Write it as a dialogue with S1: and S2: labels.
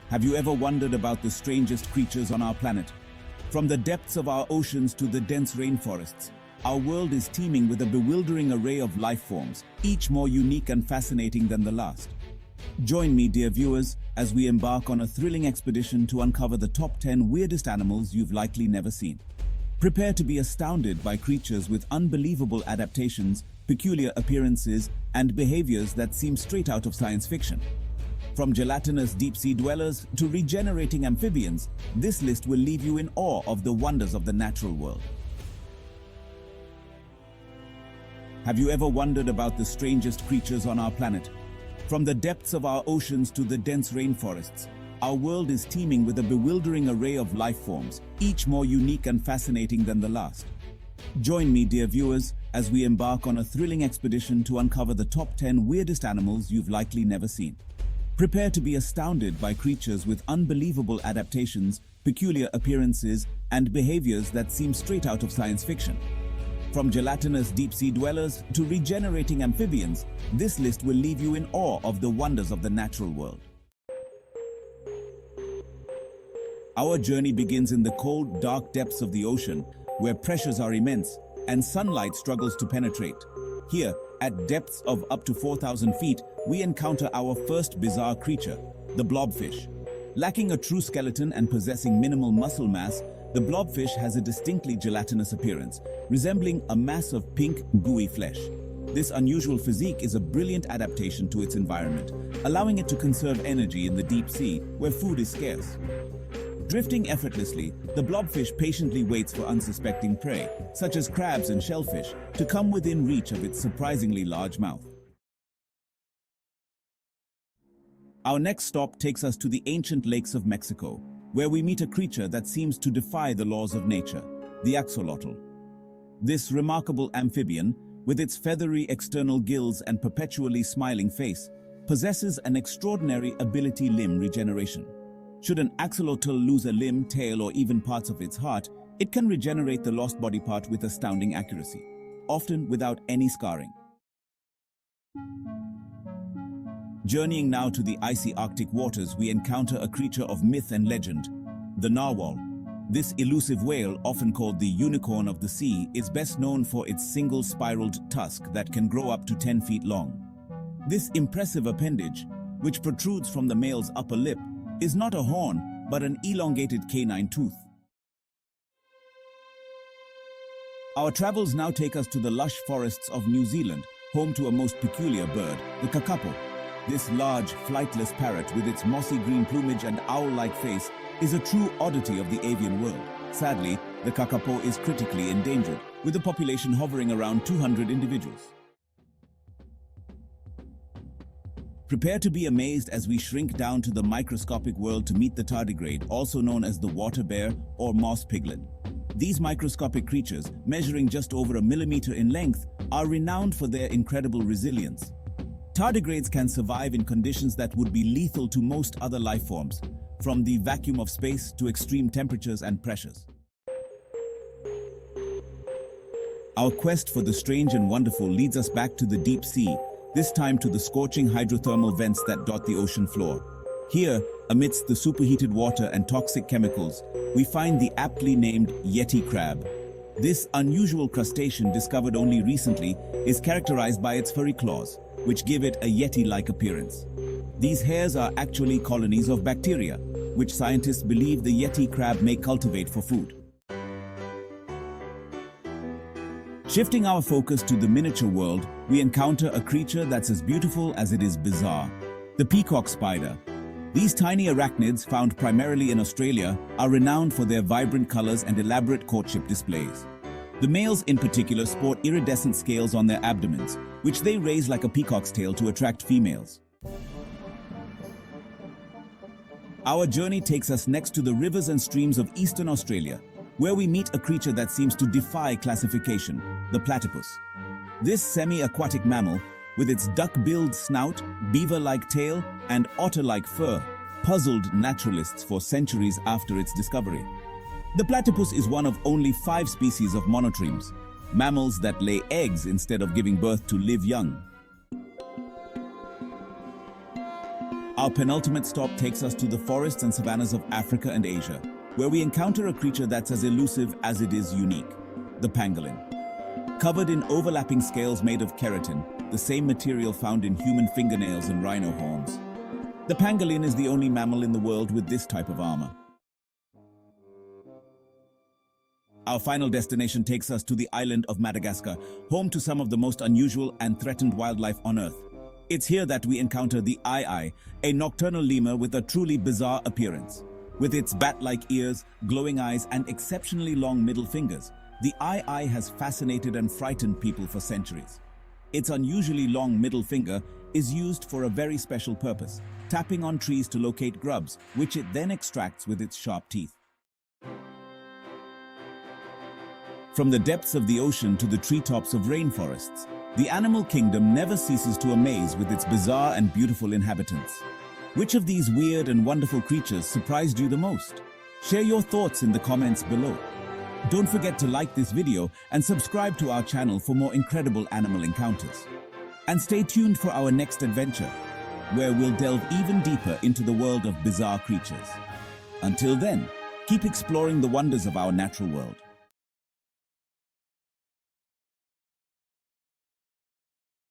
S1: Have you ever wondered about the strangest creatures on our planet? From the depths of our oceans to the dense rainforests, our world is teeming with a bewildering array of life forms, each more unique and fascinating than the last. Join me, dear viewers, as we embark on a thrilling expedition to uncover the top 10 weirdest animals you've likely never seen. Prepare to be astounded by creatures with unbelievable adaptations, peculiar appearances, and behaviors that seem straight out of science fiction. From gelatinous deep-sea dwellers to regenerating amphibians, this list will leave you in awe of the wonders of the natural world. Have you ever wondered about the strangest creatures on our planet? From the depths of our oceans to the dense rainforests, our world is teeming with a bewildering array of life forms, each more unique and fascinating than the last. Join me, dear viewers, as we embark on a thrilling expedition to uncover the top 10 weirdest animals you've likely never seen. Prepare to be astounded by creatures with unbelievable adaptations, peculiar appearances, and behaviors that seem straight out of science fiction. From gelatinous deep-sea dwellers to regenerating amphibians, this list will leave you in awe of the wonders of the natural world. Our journey begins in the cold, dark depths of the ocean, where pressures are immense and sunlight struggles to penetrate. Here, at depths of up to 4,000 feet, we encounter our first bizarre creature, the blobfish. Lacking a true skeleton and possessing minimal muscle mass, the blobfish has a distinctly gelatinous appearance, resembling a mass of pink, gooey flesh. This unusual physique is a brilliant adaptation to its environment, allowing it to conserve energy in the deep sea, where food is scarce. Drifting effortlessly, the blobfish patiently waits for unsuspecting prey, such as crabs and shellfish, to come within reach of its surprisingly large mouth. Our next stop takes us to the ancient lakes of Mexico, where we meet a creature that seems to defy the laws of nature, the axolotl. This remarkable amphibian, with its feathery external gills and perpetually smiling face, possesses an extraordinary ability: limb regeneration. Should an axolotl lose a limb, tail, or even parts of its heart, it can regenerate the lost body part with astounding accuracy, often without any scarring. Journeying now to the icy Arctic waters, we encounter a creature of myth and legend, the narwhal. This elusive whale, often called the unicorn of the sea, is best known for its single spiraled tusk that can grow up to 10 feet long. This impressive appendage, which protrudes from the male's upper lip, is not a horn, but an elongated canine tooth. Our travels now take us to the lush forests of New Zealand, home to a most peculiar bird, the kakapo. This large, flightless parrot with its mossy green plumage and owl-like face is a true oddity of the avian world. Sadly, the kakapo is critically endangered, with the population hovering around 200 individuals. Prepare to be amazed as we shrink down to the microscopic world to meet the tardigrade, also known as the water bear or moss piglet. These microscopic creatures, measuring just over a millimeter in length, are renowned for their incredible resilience. Tardigrades can survive in conditions that would be lethal to most other life forms, from the vacuum of space to extreme temperatures and pressures. Our quest for the strange and wonderful leads us back to the deep sea, this time to the scorching hydrothermal vents that dot the ocean floor. Here, amidst the superheated water and toxic chemicals, we find the aptly named Yeti crab. This unusual crustacean, discovered only recently, is characterized by its furry claws, which give it a Yeti-like appearance. These hairs are actually colonies of bacteria, which scientists believe the Yeti crab may cultivate for food. Shifting our focus to the miniature world, we encounter a creature that's as beautiful as it is bizarre, the peacock spider. These tiny arachnids, found primarily in Australia, are renowned for their vibrant colors and elaborate courtship displays. The males in particular sport iridescent scales on their abdomens, which they raise like a peacock's tail to attract females. Our journey takes us next to the rivers and streams of eastern Australia, where we meet a creature that seems to defy classification, the platypus. This semi-aquatic mammal, with its duck-billed snout, beaver-like tail, and otter-like fur, puzzled naturalists for centuries after its discovery. The platypus is one of only 5 species of monotremes, mammals that lay eggs instead of giving birth to live young. Our penultimate stop takes us to the forests and savannas of Africa and Asia, where we encounter a creature that's as elusive as it is unique, the pangolin. Covered in overlapping scales made of keratin, the same material found in human fingernails and rhino horns. The pangolin is the only mammal in the world with this type of armor. Our final destination takes us to the island of Madagascar, home to some of the most unusual and threatened wildlife on Earth. It's here that we encounter the aye-aye, a nocturnal lemur with a truly bizarre appearance. With its bat-like ears, glowing eyes, and exceptionally long middle fingers, the aye-aye has fascinated and frightened people for centuries. Its unusually long middle finger is used for a very special purpose, tapping on trees to locate grubs, which it then extracts with its sharp teeth. From the depths of the ocean to the treetops of rainforests, the animal kingdom never ceases to amaze with its bizarre and beautiful inhabitants. Which of these weird and wonderful creatures surprised you the most? Share your thoughts in the comments below. Don't forget to like this video and subscribe to our channel for more incredible animal encounters. And stay tuned for our next adventure, where we'll delve even deeper into the world of bizarre creatures. Until then, keep exploring the wonders of our natural world.